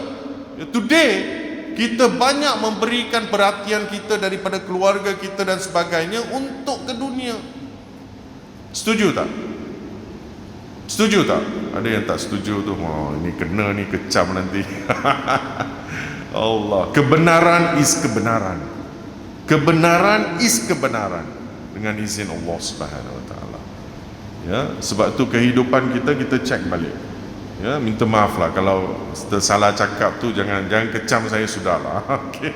today kita banyak memberikan perhatian kita daripada keluarga kita dan sebagainya untuk ke dunia. Setuju tak? Setuju tak? Ada yang tak setuju tu, ini kena ni, kecam nanti. Allah, kebenaran is kebenaran. Kebenaran is kebenaran dengan izin Allah Subhanahu Wa Taala. Ya, sebab tu kehidupan kita cek balik. Ya, minta maaf lah kalau salah cakap tu, jangan kecam saya, sudahlah. Okey,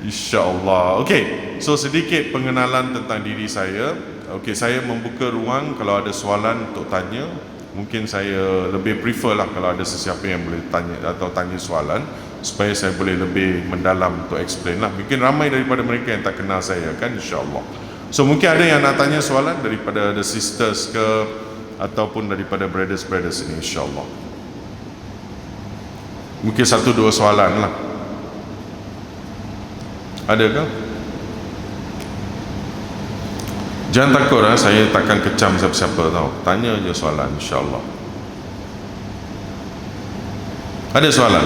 InsyaAllah. Okey, so sedikit pengenalan tentang diri saya. Okey, saya membuka ruang kalau ada soalan untuk tanya. Mungkin saya lebih prefer lah kalau ada sesiapa yang boleh tanya atau tanya soalan, supaya saya boleh lebih mendalam untuk explain lah. Mungkin ramai daripada mereka yang tak kenal saya, kan, insyaAllah. So mungkin ada yang nak tanya soalan daripada the sisters ke, ataupun daripada brothers ini, insyaAllah. Mungkin 1-2 soalan lah. Adakah? Jangan takut lah, saya takkan kecam siapa-siapa tau. Tanya je soalan, insyaAllah. Ada soalan?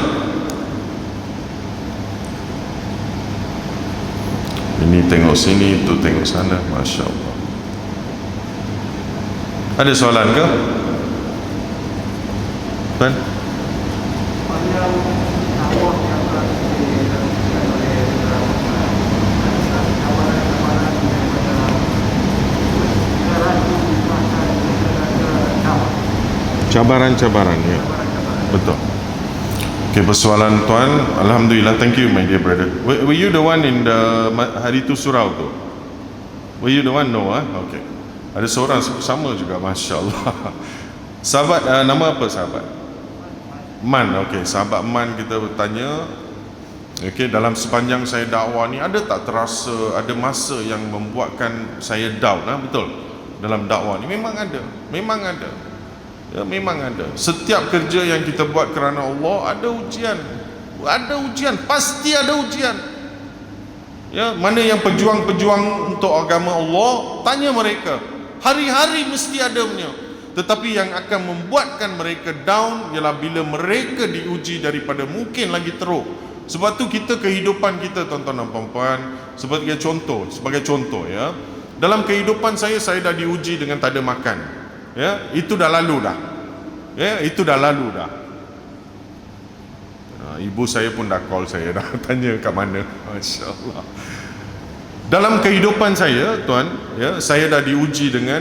Ini tengok sini, tu tengok sana, Masya Allah. Ada soalan ke? Tuan? Cabaran-cabaran, ya. Betul. Okay, persoalan tuan, Alhamdulillah, thank you my dear brother. Were you the one in the hari tu surau tu? Were you the one? No, okay. Ada seorang sama juga, Masya Allah. Sahabat, nama apa sahabat? Man, okay. Sahabat Man, kita bertanya, okay, dalam sepanjang saya dakwah ni, ada tak terasa ada masa yang membuatkan saya down, betul? Dalam dakwah ni, memang ada. Memang ada. Ya, memang ada. Setiap kerja yang kita buat kerana Allah, ada ujian. Ada ujian, pasti ada ujian. Ya, mana yang pejuang-pejuang untuk agama Allah, tanya mereka. Hari-hari mesti ada punya. Tetapi yang akan membuatkan mereka down ialah bila mereka diuji daripada mungkin lagi teruk. Sebab tu kita kehidupan kita, tuan-tuan dan puan-puan, sebagai contoh ya. Dalam kehidupan saya dah diuji dengan tak ada makan. Ya, itu dah lalu dah. Ya, itu dah lalu dah. Ibu saya pun dah call saya dah tanya kat mana. Masya-Allah. Dalam kehidupan saya, tuan, ya, saya dah diuji dengan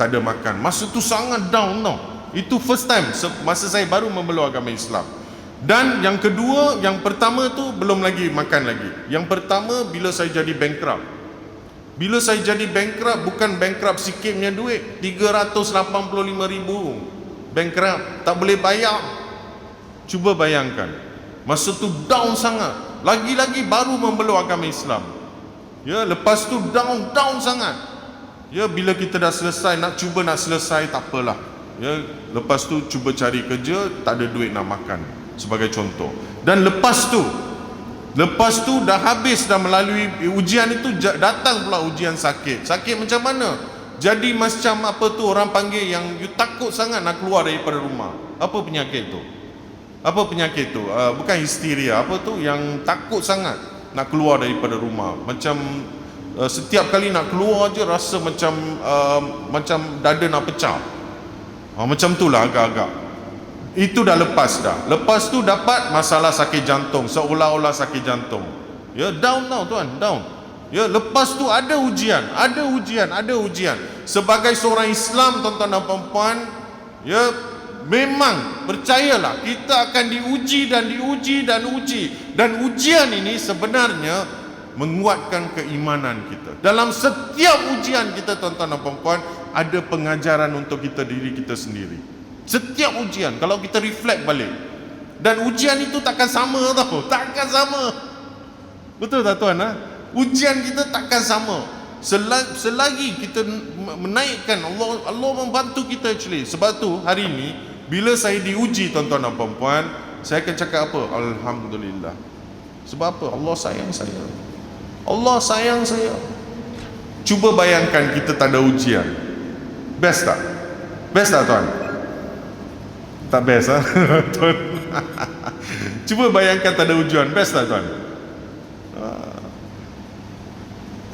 tak ada makan. Masa tu sangat down tau. Itu first time masa saya baru memeluk agama Islam. Dan yang kedua, yang pertama tu belum lagi makan lagi. Yang pertama bila saya jadi bankrupt. Bila saya jadi bankrupt, bukan bankrupt sikitnya duit, 385,000 bankrupt, tak boleh bayar. Cuba bayangkan, masa tu down sangat. Lagi-lagi baru memeluk agama Islam. Ya, lepas tu down sangat. Ya, bila kita dah selesai, nak selesai, tak apalah. Ya, lepas tu cuba cari kerja, tak ada duit nak makan, sebagai contoh. Dan lepas tu dah habis, dah melalui ujian itu, datang pula ujian sakit. Sakit macam mana? Jadi macam apa tu orang panggil, yang you takut sangat nak keluar daripada rumah. Apa penyakit tu? Bukan histeria, apa tu, yang takut sangat nak keluar daripada rumah. Macam setiap kali nak keluar je rasa macam dada nak pecah. Macam tu lah agak-agak. Itu dah lepas dah. Lepas tu dapat masalah sakit jantung, seolah-olah sakit jantung. Ya, down tau tuan, down. Ya, lepas tu ada ujian. Sebagai seorang Islam, tuan-tuan dan puan-puan, ya, memang percayalah kita akan diuji dan ujian ini sebenarnya menguatkan keimanan kita. Dalam setiap ujian kita, tuan-tuan dan puan-puan, ada pengajaran untuk diri kita sendiri. Setiap ujian, kalau kita reflect balik, dan ujian itu takkan sama tau, takkan sama. Betul tak tuan? Ujian kita takkan sama. Selagi kita menaikkan, Allah membantu kita actually. Sebab tu hari ini bila saya diuji, tuan-tuan dan puan-puan, saya akan cakap apa? Alhamdulillah. Sebab apa? Allah sayang saya. Allah sayang saya. Cuba bayangkan kita tak ada ujian. Best tak? Best tak tuan? Tak best tuan. Cuba bayangkan tak ada ujian. Best tak tuan?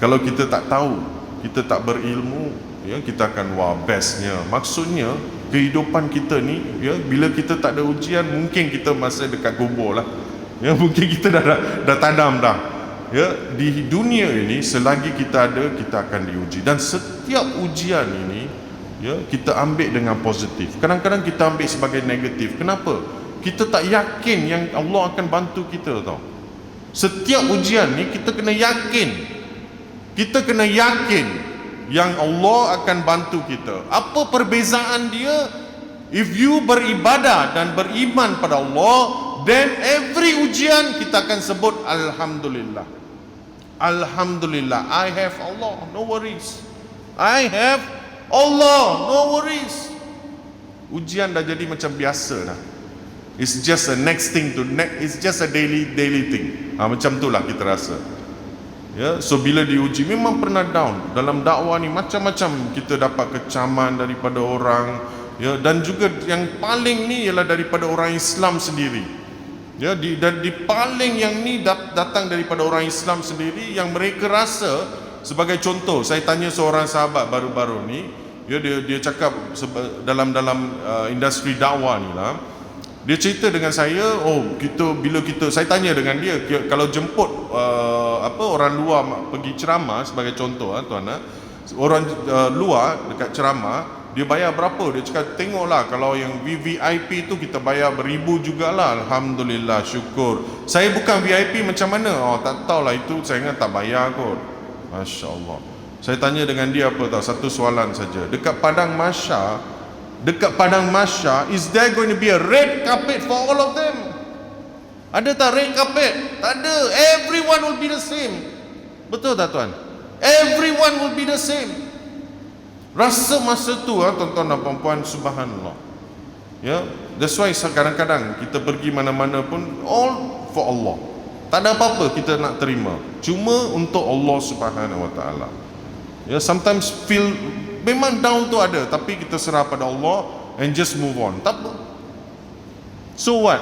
Kalau kita tak tahu, kita tak berilmu, ya, kita akan wah bestnya. Maksudnya kehidupan kita ni, ya, bila kita tak ada ujian, mungkin kita masih dekat kubur lah. Ya, mungkin kita dah tadam dah. Ya, di dunia ini selagi kita ada, kita akan diuji. Dan setiap ujian ini, ya, kita ambil dengan positif. Kadang-kadang kita ambil sebagai negatif. Kenapa? Kita tak yakin yang Allah akan bantu kita tau. Setiap ujian ni kita kena yakin. Kita kena yakin yang Allah akan bantu kita. Apa perbezaan dia? If you beribadah dan beriman pada Allah, then every ujian kita akan sebut Alhamdulillah. Alhamdulillah, I have Allah, no worries. I have Allah, no worries. Ujian dah jadi macam biasa dah. It's just a next thing it's just a daily thing. Macam tu lah kita rasa. Ya, so bila diuji memang pernah down. Dalam dakwah ni macam-macam kita dapat kecaman daripada orang, ya, dan juga yang paling ni ialah daripada orang Islam sendiri. Ya, dan di paling yang ni datang daripada orang Islam sendiri, yang mereka rasa, sebagai contoh, saya tanya seorang sahabat baru-baru ni, Ya, dia cakap dalam industri dakwah ni lah, dia cerita dengan saya, saya tanya dengan dia, kalau jemput orang luar pergi ceramah sebagai contoh, tuan, orang luar dekat ceramah, dia bayar berapa? Dia cakap, tengoklah, kalau yang VVIP tu kita bayar beribu jugalah. Alhamdulillah, syukur. Saya bukan VIP macam mana? Tak tahulah, itu saya ingat tak bayar kot. Masya Allah. Saya tanya dengan dia apa tahu, satu soalan saja. Dekat Padang Mahsyar, is there going to be a red carpet for all of them? Ada tak red carpet? Tak ada. Everyone will be the same. Betul tak tuan? Everyone will be the same. Rasa masa tu, tuan-tuan dan puan-puan, subhanallah. Ya, that's why kadang-kadang kita pergi mana-mana pun all for Allah. Tak ada apa-apa kita nak terima, cuma untuk Allah Subhanahu wa taala. Ya, sometimes feel memang down tu ada, tapi kita serah pada Allah and just move on. Tak apa. So what?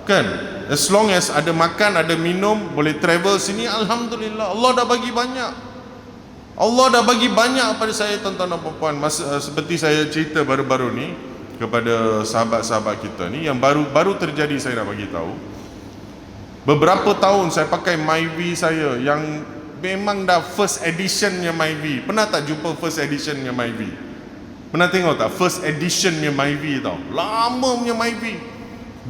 Kan? As long as ada makan, ada minum, boleh travel sini, alhamdulillah. Allah dah bagi banyak. Allah dah bagi banyak pada saya, tuan-tuan dan puan-puan. Seperti saya cerita baru-baru ni kepada sahabat-sahabat kita ni, yang baru terjadi, saya nak bagi tahu. Beberapa tahun saya pakai Myvi saya yang memang dah first editionnya Myvi. Pernah tak jumpa first editionnya Myvi? Pernah tengok tak first editionnya Myvi tau? Lama punya Myvi.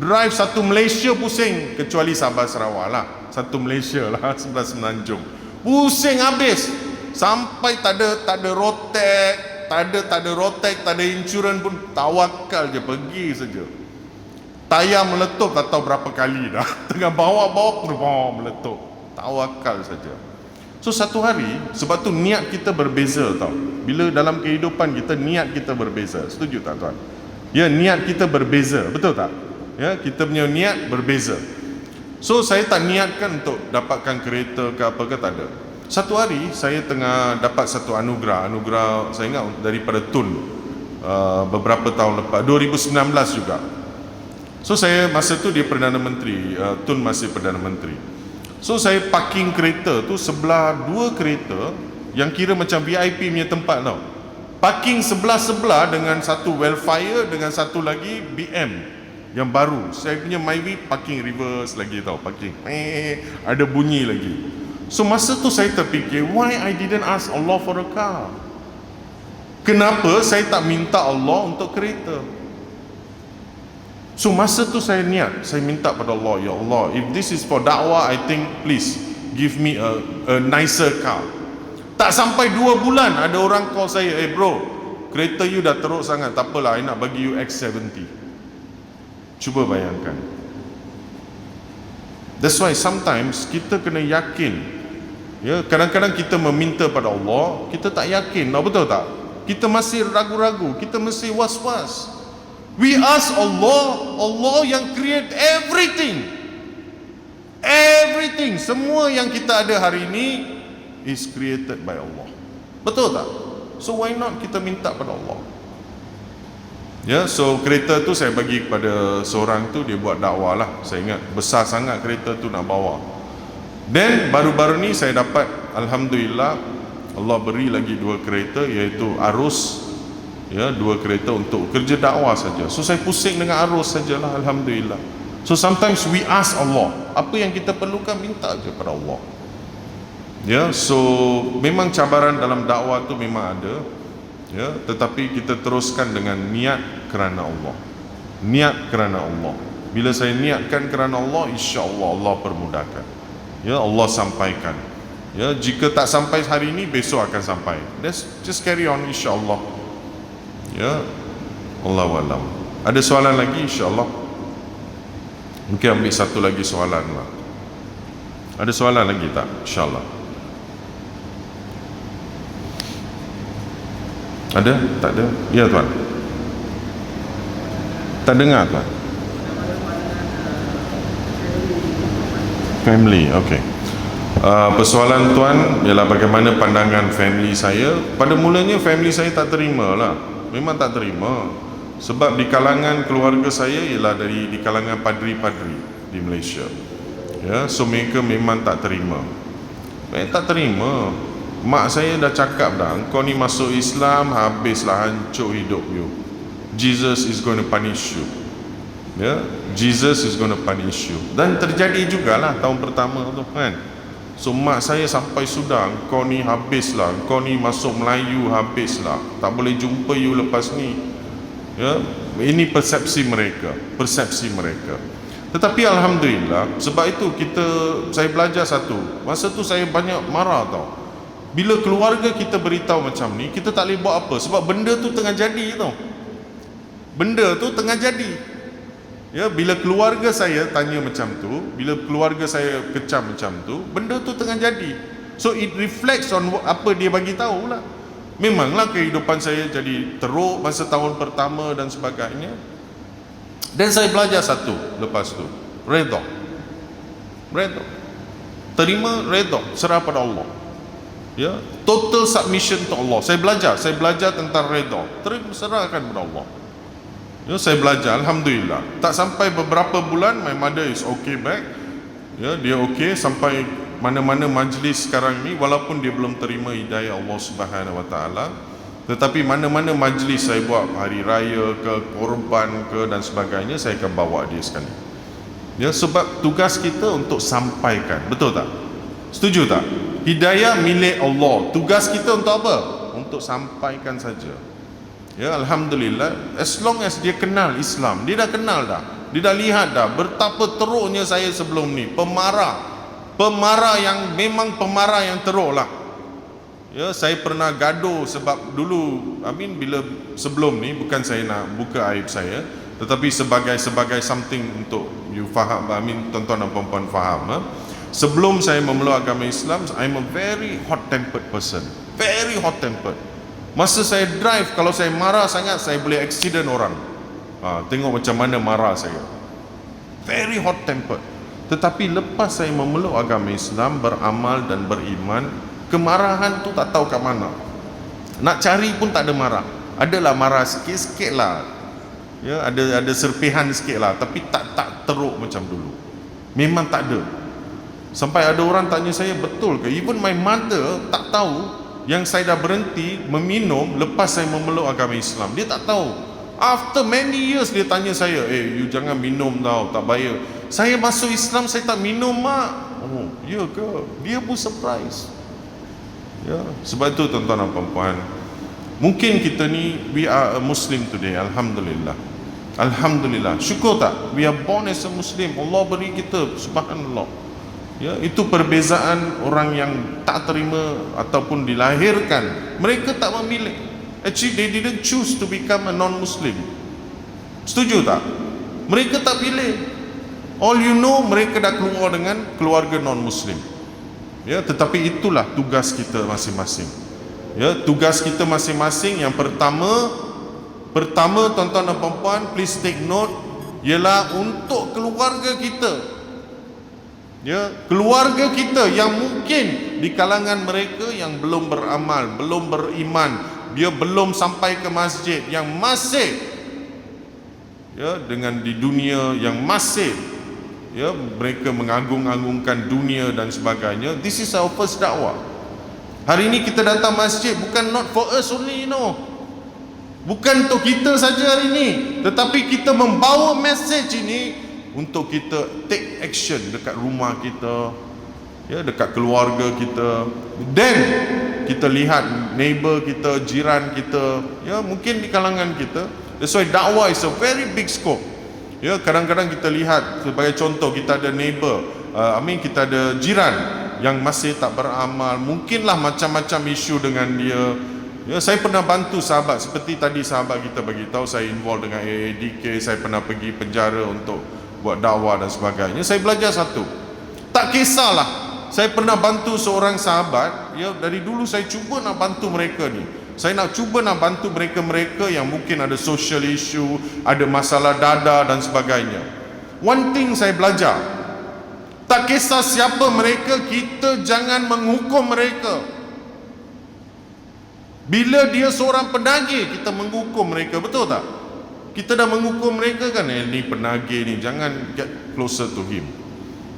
Drive satu Malaysia pusing, kecuali Sabah Sarawak lah. Satu Malaysia lah, sebelah Semenanjung. Pusing habis. Sampai tak ada rotek, tak ada rotek, tak ada insurans pun, tawakal je, pergi saja. Tayar meletup tak tahu berapa kali dah. Tengah bawa meletup. Tawakal saja. So satu hari, sebab tu niat kita berbeza tau. Bila dalam kehidupan kita, niat kita berbeza. Setuju tak tuan? Ya, niat kita berbeza, betul tak? Ya, kita punya niat berbeza. So saya tak niatkan untuk dapatkan kereta ke apa ke, tak ada. Satu hari saya tengah dapat satu anugerah saya ingat daripada Tun, beberapa tahun lepas, 2019 juga. So saya masa tu dia Perdana Menteri, Tun masih Perdana Menteri. So saya parking kereta tu sebelah dua kereta yang kira macam VIP punya tempat tau. Parking sebelah-sebelah dengan satu Wellfire, dengan satu lagi BM yang baru. Saya punya Myvi parking reverse lagi tau, parking ada bunyi lagi. So masa tu saya terfikir, why I didn't ask Allah for a car? Kenapa saya tak minta Allah untuk kereta? So masa tu saya niat, saya minta pada Allah, ya Allah, if this is for dakwah, I think please give me a nicer car. Tak sampai 2 bulan ada orang call saya, bro, kereta you dah teruk sangat, tak apalah, I nak bagi you X70. Cuba bayangkan. That's why sometimes kita kena yakin. Ya, kadang-kadang kita meminta pada Allah, kita tak yakin, betul tak? Kita masih ragu-ragu, kita masih was-was. We ask Allah, Allah yang create everything. Everything, semua yang kita ada hari ini is created by Allah. Betul tak? So why not kita minta pada Allah? Ya, so kereta tu saya bagi kepada seorang tu, dia buat dakwah lah. Saya ingat besar sangat kereta tu nak bawa. Dan baru-baru ni saya dapat, alhamdulillah, Allah beri lagi 2 kereta, iaitu Arus. Ya, 2 kereta untuk kerja dakwah saja. So saya pusing dengan Arus sajalah, alhamdulillah. So sometimes we ask Allah, apa yang kita perlukan, minta aja pada Allah. Ya, so memang cabaran dalam dakwah tu memang ada. Ya, tetapi kita teruskan dengan niat kerana Allah. Niat kerana Allah. Bila saya niatkan kerana Allah, insya-Allah Allah permudahkan. Ya, Allah sampaikan. Ya, jika tak sampai hari ini, besok akan sampai. Just carry on, insya-Allah. Ya, Allahu a'lam. Ada soalan lagi, insya-Allah? Mungkin ambil satu lagi soalan lah. Ada soalan lagi tak? Insya-Allah. Ada? Tak ada? Ya tuan. Tak dengar tuan. Family, okey. Persoalan tuan ialah bagaimana pandangan family saya. Pada mulanya family saya tak terima lah. Memang tak terima. Sebab di kalangan keluarga saya ialah di kalangan padri-padri di Malaysia. Ya, so mereka memang tak terima. Tak terima. Mak saya dah cakap dah, kau ni masuk Islam, habislah, hancur hidup you. Jesus is going to punish you. Ya, Jesus is going to punish you. Dan terjadi jugalah tahun pertama tu kan. So mak saya sampai sudah, kau ni habislah, kau ni masuk Melayu habislah, tak boleh jumpa you lepas ni. Ya, ini persepsi mereka. Tetapi alhamdulillah, sebab itu saya belajar satu. Masa tu saya banyak marah tau. Bila keluarga kita beritahu macam ni, kita tak boleh buat apa, sebab benda tu tengah jadi tau. Benda tu tengah jadi. Ya, bila keluarga saya tanya macam tu, bila keluarga saya kecam macam tu, benda tu tengah jadi. So it reflects on apa dia bagi tahu lah. Memanglah kehidupan saya jadi teruk masa tahun pertama dan sebagainya. Dan saya belajar satu lepas tu, redha. Terima, redha, serah pada Allah. Ya, total submission to Allah. Saya belajar tentang redha. Terima, serahkan pada Allah. Ya, saya belajar, alhamdulillah. Tak sampai beberapa bulan, my mother is okay back. Ya, dia okay sampai mana-mana majlis sekarang ni, walaupun dia belum terima hidayah Allah Subhanahu Wa Taala, tetapi mana-mana majlis saya buat, hari raya ke, korban ke dan sebagainya, saya akan bawa dia sekali. Ya, sebab tugas kita untuk sampaikan, betul tak? Setuju tak? Hidayah milik Allah. Tugas kita untuk apa? Untuk sampaikan saja. Ya, alhamdulillah, as long as dia kenal Islam, dia dah kenal dah, dia dah lihat dah betapa teruknya saya sebelum ni, pemarah yang memang pemarah yang teruk lah. Ya, saya pernah gaduh sebab dulu, bila sebelum ni, bukan saya nak buka aib saya, tetapi sebagai something untuk you faham, tuan-tuan dan puan-puan faham. Sebelum saya memeluk agama Islam, I'm a very hot-tempered person, very hot-tempered. Masa saya drive, kalau saya marah sangat, saya boleh accident orang. Tengok macam mana marah saya. Very hot tempered. Tetapi lepas saya memeluk agama Islam, beramal dan beriman, kemarahan tu tak tahu kat mana. Nak cari pun tak ada marah. Adalah marah sikit-sikit lah. Ya, ada serpihan sikit lah, tapi tak teruk macam dulu. Memang tak ada. Sampai ada orang tanya saya, betul ke? Even my mother tak tahu yang saya dah berhenti meminum lepas saya memeluk agama Islam. Dia tak tahu. After many years dia tanya saya, you jangan minum tau, tak bahaya. Saya masuk Islam, saya tak minum mak. Oh, ya ke? Dia pun surprise. Ya, sebab itu tuan-tuan dan puan-puan, mungkin kita ni, we are a Muslim today, alhamdulillah. Alhamdulillah, syukur tak? We are born as a Muslim. Allah beri kita, subhanallah. Ya, itu perbezaan orang yang tak terima ataupun dilahirkan. Mereka tak memilih. Actually, they didn't choose to become a non-Muslim. Setuju tak? Mereka tak pilih. All you know, mereka dah keluar dengan keluarga non-Muslim. Ya, tetapi itulah tugas kita masing-masing. Ya, tugas kita masing-masing. Yang pertama tuan-tuan dan puan-puan, please take note, ialah untuk keluarga kita. Ya, keluarga kita yang mungkin di kalangan mereka yang belum beramal, belum beriman, dia belum sampai ke masjid, yang masih ya dengan di dunia, yang masih ya mereka mengagung-agungkan dunia dan sebagainya. This is our first dakwah. Hari ini kita datang masjid bukan not for us only, no. Bukan untuk kita saja hari ini, tetapi kita membawa message ini untuk kita take action dekat rumah kita, ya, dekat keluarga kita. Dan kita lihat neighbor kita, jiran kita, ya, mungkin di kalangan kita. That's why dakwah is a very big scope. Ya, kadang-kadang kita lihat sebagai contoh, kita ada neighbor, kita ada jiran yang masih tak beramal, mungkinlah macam-macam isu dengan dia. Ya, saya pernah bantu sahabat, seperti tadi sahabat kita bagi tahu, saya involved dengan AADK, saya pernah pergi penjara untuk buat dakwah dan sebagainya. Saya belajar satu, tak kisahlah, saya pernah bantu seorang sahabat, ya, dari dulu saya cuba nak bantu mereka ni. Saya cuba nak bantu mereka-mereka yang mungkin ada social issue, ada masalah dada dan sebagainya. One thing saya belajar, tak kisah siapa mereka, kita jangan menghukum mereka. Bila dia seorang penagih, kita menghukum mereka, betul tak? Kita dah menghukum mereka kan, ni penagih ni, jangan get closer to him.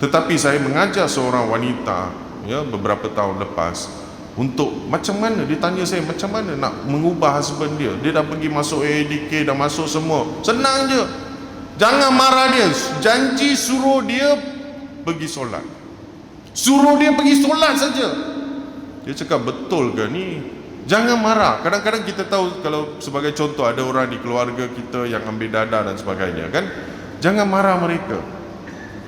Tetapi saya mengajar seorang wanita, ya, beberapa tahun lepas, untuk macam mana, dia tanya saya macam mana nak mengubah husband dia. Dia dah pergi masuk AADK, dah masuk semua. Senang je, jangan marah dia, janji suruh dia pergi solat, suruh dia pergi solat saja. Dia cakap, betul ke ni? Jangan marah. Kadang-kadang kita tahu, kalau sebagai contoh ada orang di keluarga kita yang ambil dadah dan sebagainya kan, jangan marah mereka,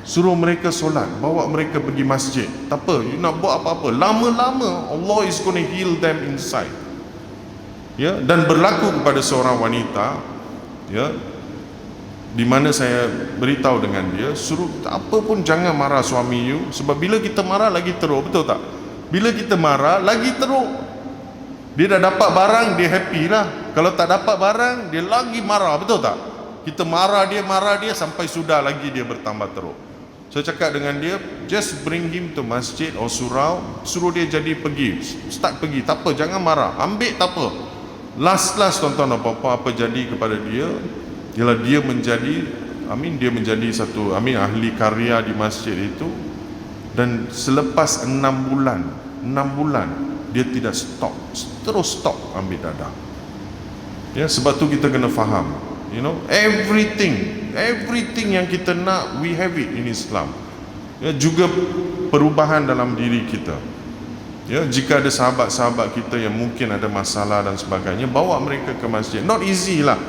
suruh mereka solat, bawa mereka pergi masjid. Tak apa, you nak buat apa-apa, lama-lama Allah is going to heal them inside. Ya, dan berlaku kepada seorang wanita, ya, di mana saya beritahu dengan dia, suruh apa pun jangan marah suami you, sebab bila kita marah lagi teruk, betul tak? Bila kita marah lagi teruk. Dia dah dapat barang, dia happy lah. Kalau tak dapat barang, dia lagi marah, betul tak? Kita marah dia sampai sudah lagi dia bertambah teruk. Saya cakap dengan dia, just bring him to masjid or surau, suruh dia jadi pergi, start pergi, tak apa, jangan marah, ambil tak apa. Last tuan-tuan dan puan-puan, apa jadi kepada dia? Ialah dia menjadi, dia menjadi satu, ahli karya di masjid itu. Dan selepas 6 bulan, dia tidak stop, terus stop ambil dadah. Ya, sebab tu kita kena faham, you know, everything yang kita nak, we have it in Islam. Ya, juga perubahan dalam diri kita. Ya, jika ada sahabat-sahabat kita yang mungkin ada masalah dan sebagainya, bawa mereka ke masjid. Not easy lah,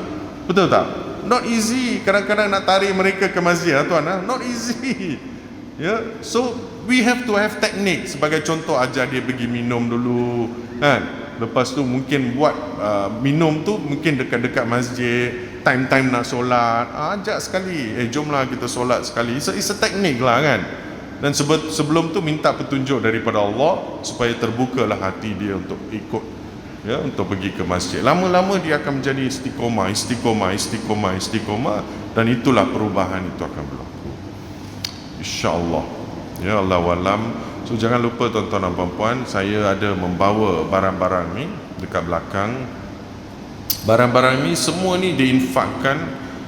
betul tak? Not easy, kadang-kadang nak tarik mereka ke masjid, tuan, not easy. Ya, so we have to have teknik. Sebagai contoh, ajar dia pergi minum dulu kan. Lepas tu mungkin buat minum tu mungkin dekat-dekat masjid, time-time nak solat, ajak sekali, jomlah kita solat sekali. It's a teknik lah kan. Dan sebelum tu minta petunjuk daripada Allah supaya terbukalah hati dia untuk ikut, ya, untuk pergi ke masjid. Lama-lama dia akan menjadi istiqomah, dan itulah perubahan itu akan berlaku, InsyaAllah. Ya, Allah walam. So jangan lupa tuan-tuan dan puan-puan, saya ada membawa barang-barang ni dekat belakang. Barang-barang ni semua ni diinfakkan,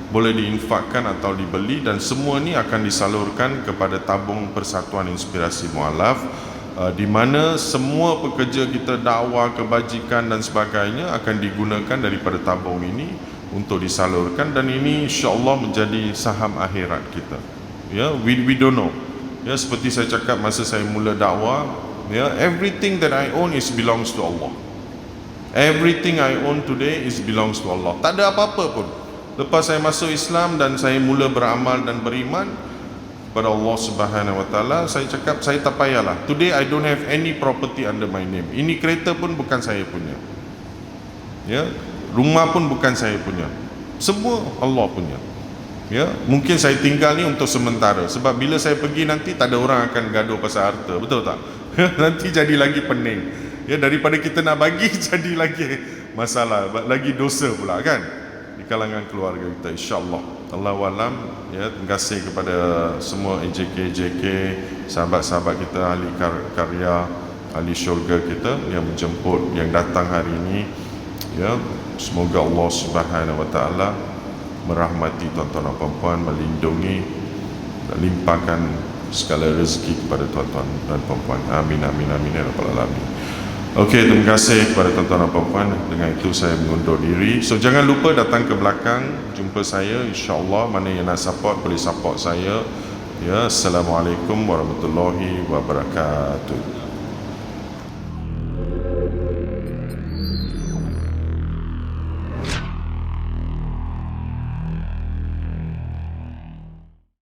boleh diinfakkan atau dibeli, dan semua ni akan disalurkan kepada tabung Persatuan Inspirasi Mualaf, di mana semua pekerja kita, dakwah, kebajikan dan sebagainya akan digunakan daripada tabung ini untuk disalurkan. Dan ini insya-Allah menjadi saham akhirat kita. Ya, we don't know. Ya, seperti saya cakap masa saya mula dakwah, ya, everything that I own is belongs to Allah. Everything I own today is belongs to Allah. Tak ada apa-apa pun. Lepas saya masuk Islam dan saya mula beramal dan beriman kepada Allah Subhanahu Wa Taala, saya cakap saya tak payahlah. Today I don't have any property under my name. Ini kereta pun bukan saya punya. Ya, rumah pun bukan saya punya. Semua Allah punya. Ya, mungkin saya tinggal ni untuk sementara, sebab bila saya pergi nanti tak ada orang akan gaduh pasal harta, betul tak? Nanti jadi lagi pening. Ya, daripada kita nak bagi jadi lagi masalah, lagi dosa pula kan di kalangan keluarga kita, insya-Allah. Allah walam. Ya, terima kasih kepada semua AJK, sahabat-sahabat kita, ahli karya, ahli syurga kita yang menjemput, yang datang hari ini. Ya, semoga Allah Subhanahu Wa Taala merahmati tuan-tuan dan puan-puan, melindungi dan limpahkan segala rezeki kepada tuan-tuan dan puan-puan. Amin amin amin ya rabbal alamin. Okey, terima kasih kepada tuan-tuan dan puan-puan. Dengan itu saya mengundur diri. So jangan lupa datang ke belakang jumpa saya, insya-Allah. Mana yang nak support boleh support saya. Ya, assalamualaikum warahmatullahi wabarakatuh.